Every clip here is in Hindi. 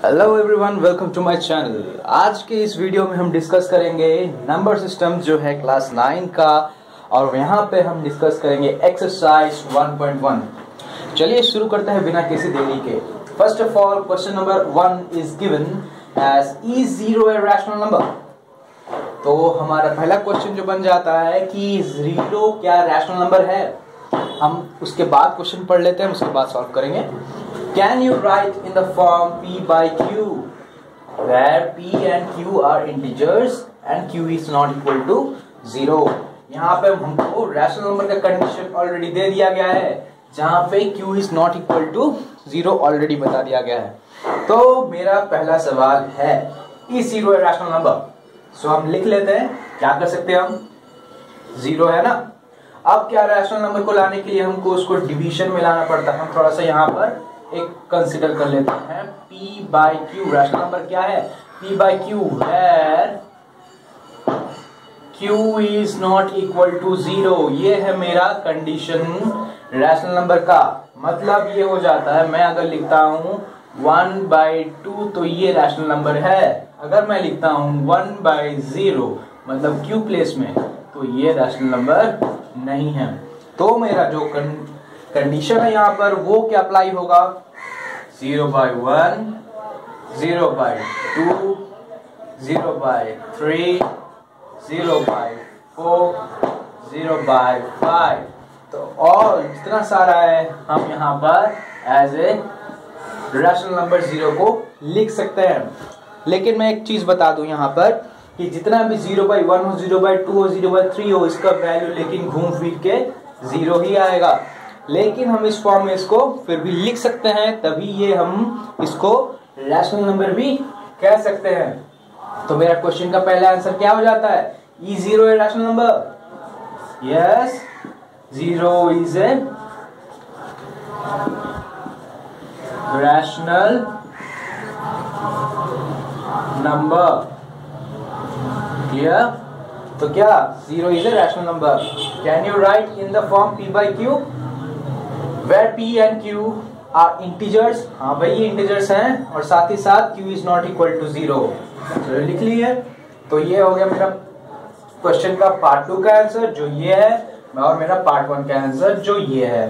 Hello everyone, welcome to my channel. आज के इस वीडियो में हम डिस्कस करेंगे नंबर सिस्टम जो है क्लास 9 का, और यहाँ पे हम डिस्कस करेंगे एक्सरसाइज 1.1। चलिए शुरू करते हैं बिना किसी देरी के। First of all, question number 1 is given as E0 a rational number. तो हमारा पहला क्वेश्चन जो बन जाता है कि 0 क्या रैशनल नंबर है। हम उसके बाद क्वेश्चन पढ़ लेते हैं, उसके बाद सॉल्व करेंगे। Can you write in the form P by Q where P and Q are integers and Q is not equal to 0। यहाँ पे हमको रैशनल नंबर का कंडीशन ऑलरेडी दे दिया गया है, जहाँ पे Q is not equal to 0 already बता दिया गया है। तो मेरा पहला सवाल है E0 है रैशनल नंबर। सो हम लिख लेते हैं, क्या कर सकते हैं हम, 0 है ना। अब क्या, रैशनल नंबर को लाने के लिए हमको उसको डिवीजन में लाना पड़ता है। हम थोड़ा सा यहाँ पर एक कंसिडर कर लेते हैं। P by Q rational number क्या है, P by Q where Q is not equal to 0। ये है मेरा कंडीशन रैशनल नंबर का। मतलब ये हो जाता है, मैं अगर लिखता हूँ 1/2 तो ये रैशनल नंबर है। अगर मैं लिखता हूँ 1/0 मतलब Q प्लेस में, तो ये रैशनल नंबर नहीं है। तो मेरा जो कंडीशन है यहाँ पर वो क्या अप्लाई होगा, 0/1, 0/2, 0/3, 0/4, 0/5। तो और जितना सारा है हम यहाँ पर एज ए रैशनल नंबर 0 को लिख सकते हैं। लेकिन मैं एक चीज बता दूं यहाँ पर कि जितना भी 0/1 हो, 0/2 हो, 0/3 हो, इसका वैल्यू लेकिन घूम फिर के 0 ही आएगा। लेकिन हम इस फॉर्म में इसको फिर भी लिख सकते हैं, तभी ये हम इसको रैशनल नंबर भी कह सकते हैं। तो मेरा क्वेश्चन का पहला आंसर क्या हो जाता है, E0 है rational number. Yes, 0 is a rational number. Clear? तो क्या 0 is a rational number. Can you right in the form P by Q where P and Q are integers। हाँ भाई, ये इंटीजर्स हैं, और साथ ही साथ Q is not equal to 0। तो लिख लिए। तो ये हो गया मेरा क्वेश्चन का पार्ट 2 का आंसर जो ये है, और मेरा पार्ट 1 का आंसर जो ये है।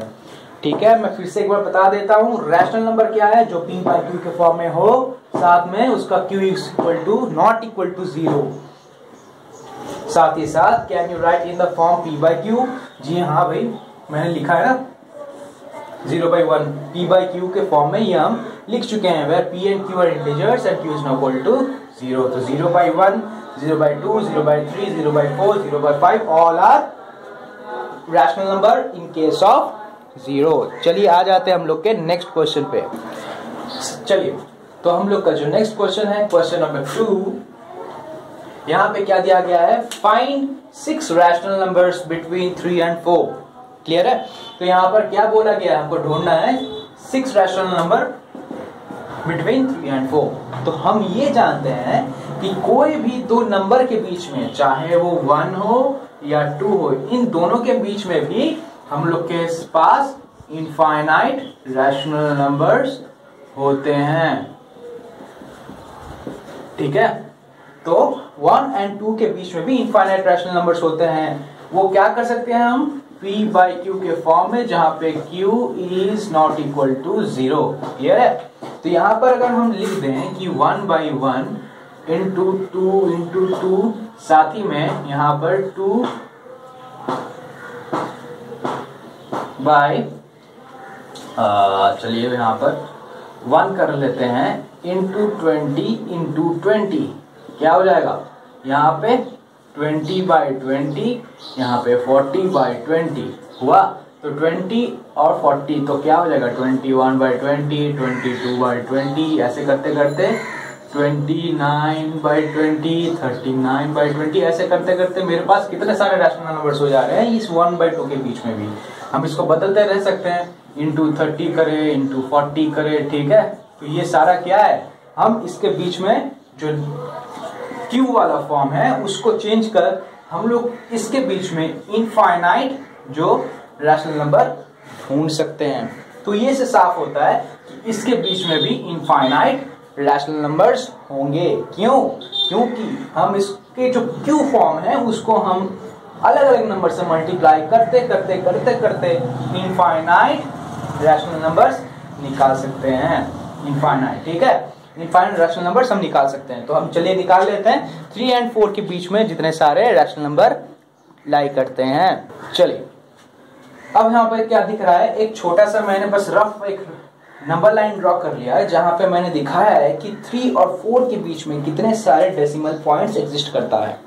ठीक है, मैं फिर से एक बार बता देता हूँ, रैशनल नंबर क्या है, जो P by Q के फॉर्म में हो, साथ में उसका Q is equal to not equal to 0। साथ ही साथ can you right in the form P by Q। जी हाँ भाई, मैंने लिखा है ना 0/1 P by Q के फॉर्म में, ये हम लिख चुके हैं, where P and Q are integers and Q is not equal to 0। तो 0/1, 0/2, 0/3, 0/4, 0/5 all are rational number in case of 0। चलिए आ जाते हैं हम लोग के नेक्स्ट क्वेश्चन पे। चलिए, तो हम लोग का जो नेक्स्ट क्वेश्चन है, क्वेश्चन नंबर 2, यहाँ पे क्या दिया गया है, find 6 rational numbers between 3 and 4। Clear है? तो यहाँ पर क्या बोला गया है, हमको ढूंढना है 6 रैशनल नंबर बिटवीन 3 and 4। तो हम ये जानते हैं कि कोई भी दो नंबर के बीच में, चाहे वो 1 हो या 2 हो, इन दोनों के बीच में भी हम लोग के पास इनफाइनाइट रैशनल नंबर्स होते हैं। ठीक है, तो 1 and 2 के बीच में भी इनफाइनाइट रैशनल नंबर्स होते हैं। वो क्या कर सकते हैं हम, P by Q के फॉर्म में, जहां पे Q is not equal to 0। Clear है? तो यहां पर अगर हम लिख दें कि 1/1 into 2 into 2, साथ ही में यहां पर 2 by चलिए यहां पर 1 कर लेते हैं into 20 into 20। क्या हो जाएगा, यहाँ पे 20/20, यहाँ पे 40/20 हुआ। तो 20 और 40 तो क्या हो जाएगा, 21/20, 22/20, ऐसे करते करते 29/20, 39/20, ऐसे करते करते मेरे पास कितने सारे रैशनल नंबर्स हो जा रहे हैं इस 1/2 के बीच में भी। हम इसको बदलते रह सकते हैं, इंटू 30 करें, इंटू 40 करें। ठीक है, तो ये सारा क्या है, हम इसके बीच में जो Q वाला फॉर्म है उसको चेंज कर हम लोग इसके बीच में इनफाइनाइट जो रैशनल नंबर ढूंढ सकते हैं। तो ये से साफ होता है कि इसके बीच में भी इनफाइनाइट रैशनल नंबर्स होंगे। क्यों? क्योंकि हम इसके जो क्यू फॉर्म है उसको हम अलग अलग नंबर से मल्टीप्लाई करते करते करते करते इनफाइनाइट रैशनल नंबर्स निकाल सकते हैं। इनफाइनाइट, ठीक है, इनफाइनाइट रैशनल नंबर्स हम निकाल सकते हैं। तो हम चलिए निकाल लेते हैं 3 और 4 के बीच में जितने सारे रैशनल नंबर लाई करते हैं। चलिए, अब यहाँ पर क्या दिख रहा है, एक छोटा सा मैंने बस रफ एक नंबर लाइन ड्रॉ कर लिया है जहां पे मैंने दिखाया है कि 3 और 4 के बीच में कितने सारे डेसिमल पॉइंट्स एग्जिस्ट करता है।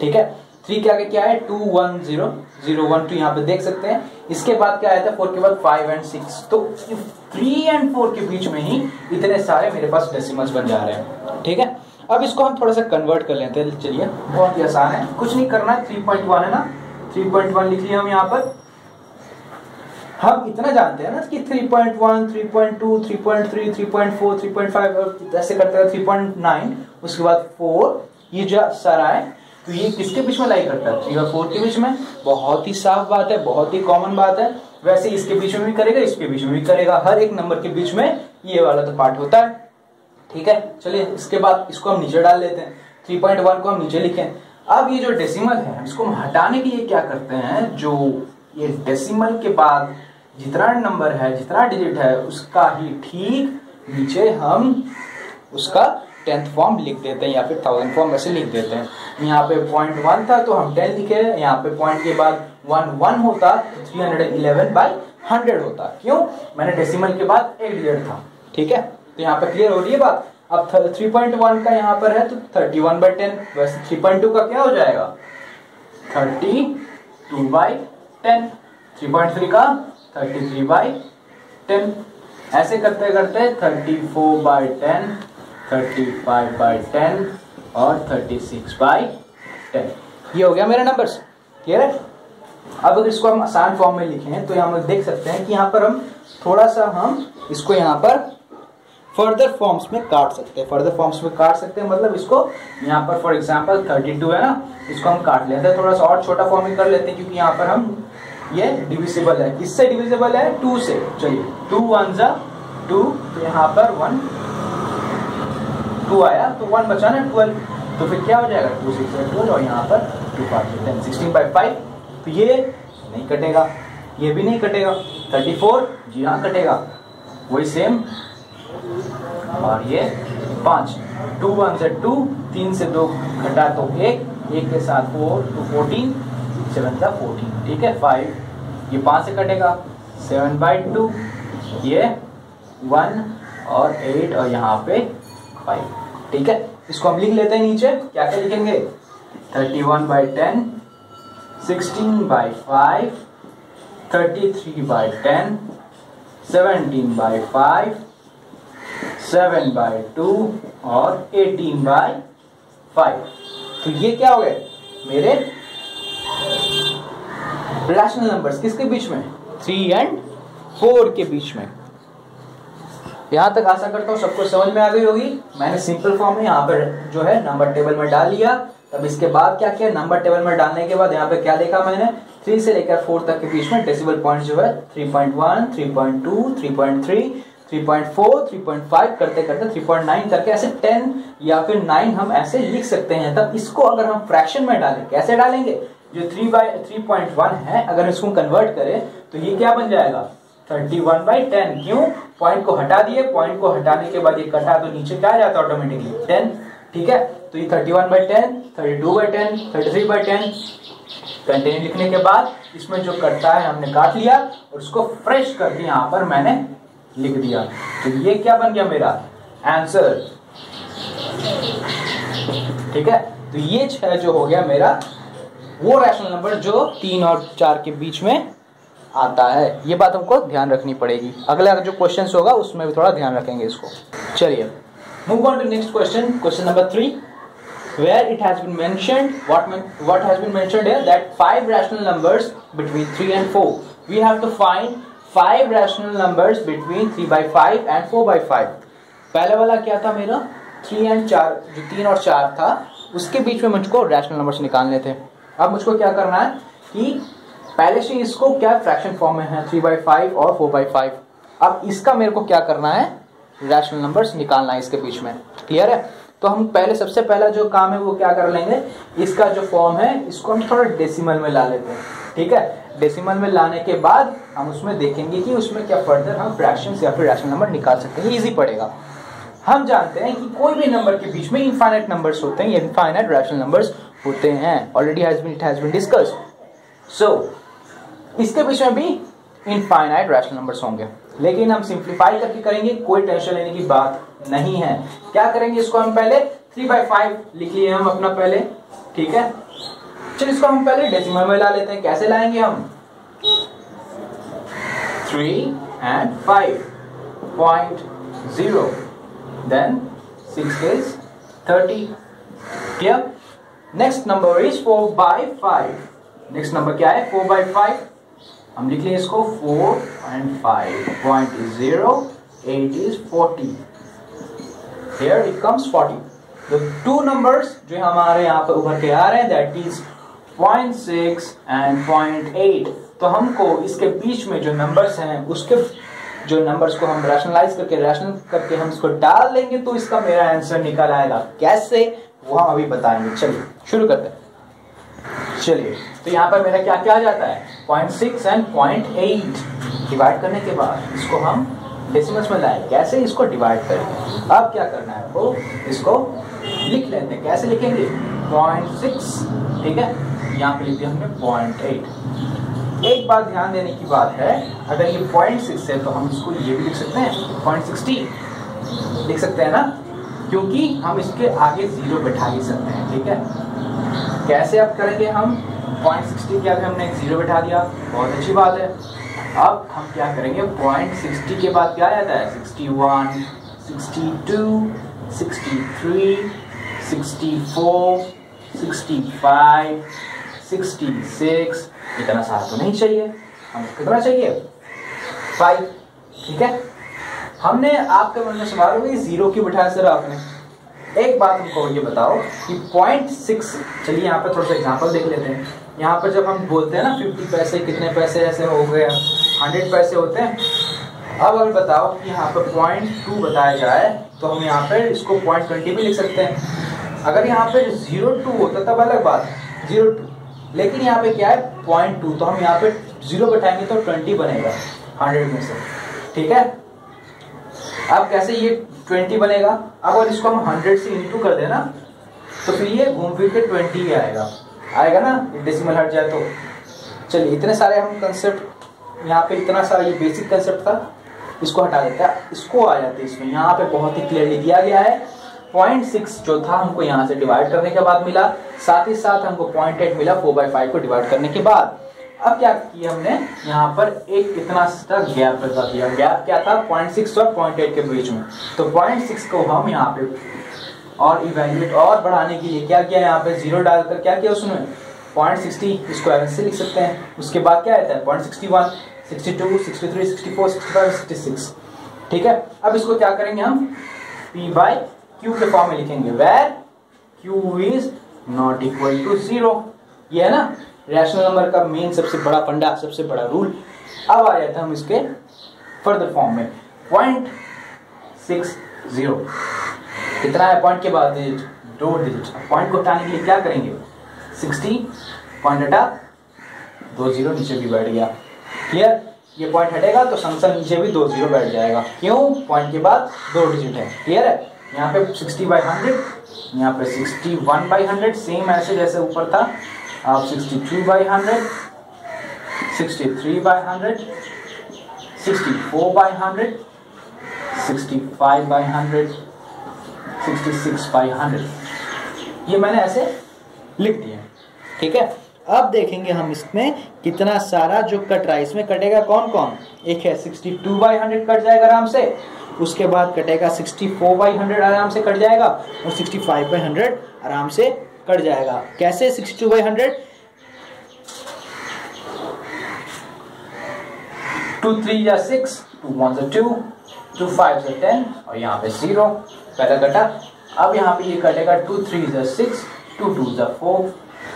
ठीक है, 3 के आगे क्या है 2 1 0 0 1 2 यहाँ पे देख सकते हैं। इसके बाद क्या आया था 4 के बाद 5 और 6। तो 3 और 4 के बीच में ही इतने सारे मेरे पास डेसिमल्स बन जा रहे हैं। ठीक है, अब इसको हम थोड़ा सा कन्वर्ट कर लेते हैं। चलिए, बहुत ही आसान है, कुछ नहीं करना है। 3.1 है ना, 3.1 लिख लिया हम यहाँ पर। हम इतना जानते हैं ना कि 3.1 3.2 3.3 3.4 3.5 और ऐसे करते हैं 3.9, उसके बाद 4, ये जो सारा है तो ये किसके बीच में लाई करता है 3 और 4 के बीच में। बहुत ही साफ बात है, बहुत ही कॉमन बात है। वैसे इसके बीच में भी करेगा, इसके बीच में भी करेगा, हर एक नंबर के बीच में ये वाला तो पार्ट होता है। ठीक है, चलिए इसके बाद इसको हम नीचे डाल लेते हैं। 3.1 को हम नीचे लिखें। अब ये जो डेसिमल है इसको हम हटाने के लिए क्या करते हैं, जो ये डेसिमल के बाद जितना नंबर है, जितना डिजिट है, उसका ही ठीक नीचे हम उसका 10th फॉर्म लिख देते हैं या फिर 1000 फॉर्म ऐसे लिख देते हैं। यहाँ पे 0.1 था तो हम 10 लिखे, यहाँ पे पॉइंट के बाद 1 होता तो 311/100 होता। क्यों? मैंने डेसिमल के बाद एक डिजिट था। ठीक है, तो यहाँ पे क्लियर हो रही है बात। अब 3.1 का यहाँ पर है तो 31/10, वैसे 3.2 का क्या हो जाएगा 32/10, 3.3 का 33/10, ऐसे करते करते 34/10, 35/10 और 36/10, ये हो गया मेरा नंबर्स। क्लियर है? अब अगर इसको हम आसान फॉर्म में लिखें तो यहाँ पर देख सकते हैं कि यहाँ पर हम थोड़ा सा हम इसको यहाँ पर फर्दर फॉर्म्स में काट सकते हैं। फर्दर फॉर्म्स में काट सकते हैं मतलब इसको यहाँ पर फॉर एग्जांपल 32 है ना, इसको हम काट लेते हैं, थोड़ा सा और छोटा फॉर्म में कर लेते हैं क्योंकि यहाँ पर हम ये डिविजिबल है। किससे डिविजिबल है? 2 से। चलिए 2 1 जा 2, तो यहाँ पर 1 2 आया तो 1 बचा ना 12, तो फिर क्या हो जाएगा 2 6 12 और यहाँ पर 2 5 10 16/5। तो ये नहीं कटेगा, ये भी नहीं कटेगा। 34 जी हाँ कटेगा, वही सेम। और ये 5 2 1 से 2, 3 से 2 घटा तो 1, 1 के साथ 4 तो 14, 7 का 14। ठीक है, 5 ये 5 से कटेगा, 7/2, ये 1 और 8 और यहाँ पे 5। ठीक है, इसको हम लिख लेते हैं नीचे। क्या क्या लिखेंगे 31/10, 16/5, 33/10, 17/5, 7/2 और 18/5। तो ये क्या हो गए मेरे रैशनल नंबर्स। किसके बीच में? 3 और 4 के बीच में। यहां तक आशा करता हूं सबको समझ में आ गई होगी। मैंने सिंपल फॉर्म में यहाँ पर जो है नंबर टेबल में डाल लिया। तब इसके बाद क्या किया, नंबर टेबल में डालने के बाद यहाँ पे क्या देखा मैंने, 3 से लेकर 4 तक के बीच में डेसिमल पॉइंट जो है 3.1 3.2 3.3 3.4 3.5 करते करते 3.9 करके ऐसे 10 या फिर 9 हम ऐसे लिख सकते हैं। तब इसको अगर हम फ्रैक्शन में डालें, कैसे डालेंगे, जो 3/3.1 है अगर इसको कन्वर्ट करें तो ये क्या बन जाएगा 31/10। क्यों? पॉइंट को हटा दिए, पॉइंट को हटाने के बाद ये कटा तो नीचे क्या आ जाता है ऑटोमेटिकली 10। ठीक है, तो ये 31/10 32/10 33/10 कंटिन्यू लिखने के बाद इसमें जो कटता है हमने काट लिया और उसको फ्रेश करके यहाँ पर मैंने लिख दिया। तो ये क्या बन गया मेरा आंसर। ठीक है, तो ये 6 जो हो गया मेरा वो रैशनल नंबर जो 3 और 4 के बीच में आता है। ये बात हमको ध्यान रखनी पड़ेगी। अगला जो क्वेश्चन होगा उसमें भी थोड़ा ध्यान रखेंगे इसको। चलिए move on to next question, question number 3, where it has been mentioned what has been mentioned here that 5 rational numbers between 3 and 4. We have to find 5 rational numbers between 3/5 and 4/5. पहले वाला क्या था मेरा 3 और 4, जो 3 और 4 था उसके बीच में मुझको रैशनल नंबर्स निकालने थे। अब मुझको क्या करना है कि पहले से इसको क्या फ्रैक्शन फॉर्म में है 3/5 और 4/5। अब इसका मेरे को क्या करना है रैशनल नंबर्स निकालना है इसके बीच में। क्लियर है? तो हम पहले सबसे पहला जो काम है वो क्या कर लेंगे, इसका जो फॉर्म है इसको हम थोड़ा डेसिमल में ला लेते हैं। ठीक है, डेसिमल में लाने के बाद हम उसमें देखेंगे कि उसमें क्या फर्दर हम फ्रैक्शंस या फिर रैशनल नंबर निकाल सकते हैं। इजी पड़ेगा। हम जानते हैं कि कोई भी नंबर के बीच में इनफाइनाइट नंबर्स होते हैं, इनफाइनाइट रैशनल नंबर्स होते हैं। Already it has been discussed. So इसके बीच में भी इनफाइनाइट रैशनल नंबर्स होंगे, लेकिन हम सिंप्लीफाई करके करेंगे, कोई टेंशन लेने की बात नहीं है। क्या करेंगे, इसको हम पहले 3/5 लिख लिए हम अपना पहले। ठीक है, चलिए इसको हम पहले डेसिमल में ला लेते हैं। कैसे लाएंगे हम, 3 and 5.0 then 6 is 30. Clear? Next number is 4/5. Next number क्या है, 4/5। हम लिख लें इसको 4 and 5.0, 8 is 40. Here it comes 40. The two numbers जो हमारे यहाँ पर उभर के आ रहे हैं that is 0.6 and 0.8। तो हमको इसके बीच में जो नंबर्स हैं उसके जो नंबर्स को हम रैशनलाइज करके हम इसको डाल देंगे तो इसका मेरा आंसर निकल आएगा। कैसे, वो हम अभी बताएंगे। चलिए शुरू करते हैं। चलिए, तो यहाँ पर मेरा क्या क्या आ जाता है, 0.6 and 0.8। डिवाइड करने के बाद इसको हम डेसिमल्स में लाए। कैसे, इसको डिवाइड करेंगे। अब क्या करना है, वो इसको लिख लेते हैं। कैसे लिखेंगे, 0.6। ठीक है, यहाँ पे लिख दिया हमने 0.8। एक बात ध्यान देने की बात है, अगर ये 0.6 है तो हम इसको ये भी लिख सकते हैं 0.60 लिख सकते हैं ना, क्योंकि हम इसके आगे 0 बैठा ही सकते हैं। ठीक है, कैसे अब करेंगे हम, 0.60 के आगे हमने 0 बैठा दिया, बहुत अच्छी बात है। अब हम क्या करेंगे, 0.60 के बाद क्या आता है, 61, 62, 63, 64, 65, 66। इतना सारा तो नहीं चाहिए, हमें कितना चाहिए, 5। ठीक है, हमने आपके मन में सवाल होगा 0 क्यों बिठाया सर आपने। एक बात हमको ये बताओ कि 0.6, चलिए यहाँ पर थोड़ा सा एग्जांपल देख लेते हैं। यहाँ पर जब हम बोलते हैं ना 50 पैसे, कितने पैसे ऐसे हो गए, 100 पैसे होते हैं। अब अगर बताओ कि यहाँ पर 0.2 बताया जाए तो हम यहाँ पर इसको 0.20 भी लिख सकते हैं। अगर यहाँ पे 0.2 होता तब अलग बात, 0.2, लेकिन यहाँ पे क्या है 0.2, तो हम यहाँ पे 0 बैठाएंगे तो 20 बनेगा 100 में से। ठीक है, अब कैसे ये 20 बनेगा, अब अगर इसको हम 100 से इंटू कर देना तो फिर ये घूम फिर के 20 ही आएगा ना, डेसिमल हट जाए तो। चलिए, इतने सारे हम कंसेप्ट यहाँ पे, इतना सारा ये बेसिक कंसेप्ट था, इसको हटा देते हैं, इसको आ जाते हैं इसमें। यहाँ पे बहुत ही क्लियरली दिया गया है 0.6 जो था हमको यहाँ से डिवाइड करने के बाद मिला, साथ ही साथ हमको 0.8 मिला 4/5 को डिवाइड करने के बाद। अब क्या किया हमने, यहाँ पर एक इतना सा गैप रखा दिया। गैप क्या था, 0.6 और 0.8 के बीच में। तो 0.6 को हम यहाँ पे और इवेल्युएट और बढ़ाने के लिए क्या किया, यहाँ पे 0 डालकर क्या किया उसमें 0.60, इसको ऐसे लिख सकते हैं। उसके बाद क्या आता है 0.61, 62, 63, 64, 65, 66। ठीक है, अब इसको क्या करेंगे हम, P/Q के फॉर्म में लिखेंगे, where Q is not equal to 0। ये है ना रैशनल नंबर का मेन सबसे बड़ा फंडा, सबसे बड़ा रूल। अब आ जाता है हम इसके फर्दर फॉर्म में, 0.60 कितना है, पॉइंट के बाद 2 डिजिट। पॉइंट को हटाने के लिए क्या करेंगे, 60 पॉइंट हटा, 2 0 नीचे भी बैठ गया। क्लियर, ये पॉइंट हटेगा तो संग संग नीचे भी 2 0 बैठ जाएगा। क्यों, पॉइंट के बाद 2 डिजिट है। क्लियर है, यहाँ पे 60/100, यहाँ पे 61/100, सेम ऐसे जैसे ऊपर था। अब 62/100, 63/100, 64/100, 65/100, 66/100, ये मैंने ऐसे लिख दिए। ठीक है, अब देखेंगे हम इसमें कितना सारा जो कट रहा है, इसमें कटेगा कौन कौन, एक है 62/100 कट जाएगा आराम से, उसके बाद कटेगा 64/100 आराम से कट जाएगा, और 65/100 आराम से कट जाएगा। कैसे, 62/100, 2 3 या 6, 2 1 2, 2 5 10, और यहाँ पे 0 पहला कटा। अब यहाँ पे ये कटेगा 2 3 6, 2 2 4,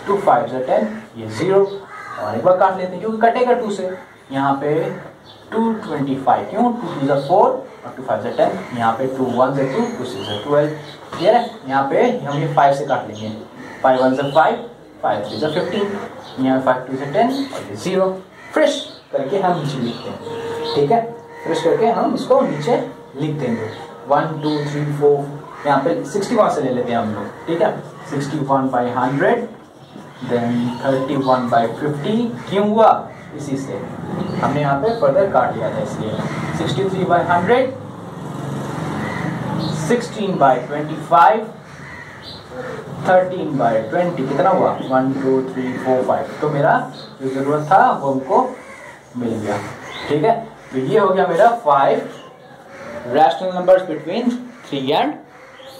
2 5 10, ये 0, और एक बार काट लेते हैं क्योंकि कटेगा 2 से। यहाँ पे 225, क्यों 2 2 4 और 2 5 10, यहाँ पे 2 1 2 2 6 12, क्लियर है। यहाँ पे हम ये 5 से काट लेंगे, 5 1 5 5 3 15, यहाँ 5 2 10 और ये 0। फ्रेश करके हम नीचे लिखते हैं, ठीक है। फ्रेश करके हम इसको नीचे लिख देंगे 1 2 3 4, यहाँ पे 61 से ले लेते हैं हम लोग, ठीक है। 61/100, देन 31/50, क्यों हुआ इसी से हमने यहाँ पे फर्दर काट लिया था इसलिए। 63/100, 16/25, 13/20, कितना हुआ 1 2 3 4 5। तो मेरा जो जरूरत था वो हमको मिल गया, ठीक है। तो ये हो गया मेरा 5 rational numbers between 3 and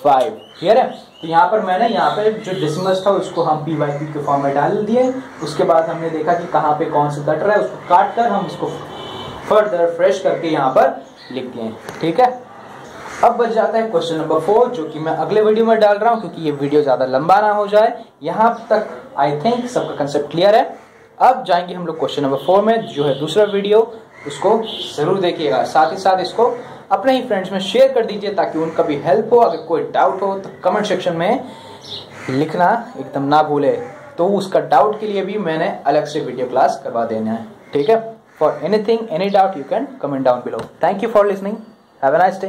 5, clear है। तो यहाँ पर मैंने यहाँ पे जो डेसिमल्स था उसको हम पी बाई क्यू के फॉर्म में डाल दिए। उसके बाद हमने देखा कि कहाँ पे कौन सा कट रहा है, उसको काट कर हम उसको फर्दर फ्रेश करके यहाँ पर लिख दिए, ठीक है। अब बच जाता है क्वेश्चन नंबर 4, जो कि मैं अगले वीडियो में डाल रहा हूँ क्योंकि ये वीडियो ज़्यादा लंबा ना हो जाए। यहाँ तक आई थिंक सबका कंसेप्ट क्लियर है। अब जाएंगे हम लोग क्वेश्चन नंबर 4 में, जो है दूसरा वीडियो, उसको ज़रूर देखिएगा। साथ ही साथ इसको अपने ही फ्रेंड्स में शेयर कर दीजिए ताकि उनका भी हेल्प हो। अगर कोई डाउट हो तो कमेंट सेक्शन में लिखना एकदम ना भूले, तो उसका डाउट के लिए भी मैंने अलग से वीडियो क्लास करवा देना है, ठीक है। For anything any doubt you can comment down below. Thank you for listening, have a nice day.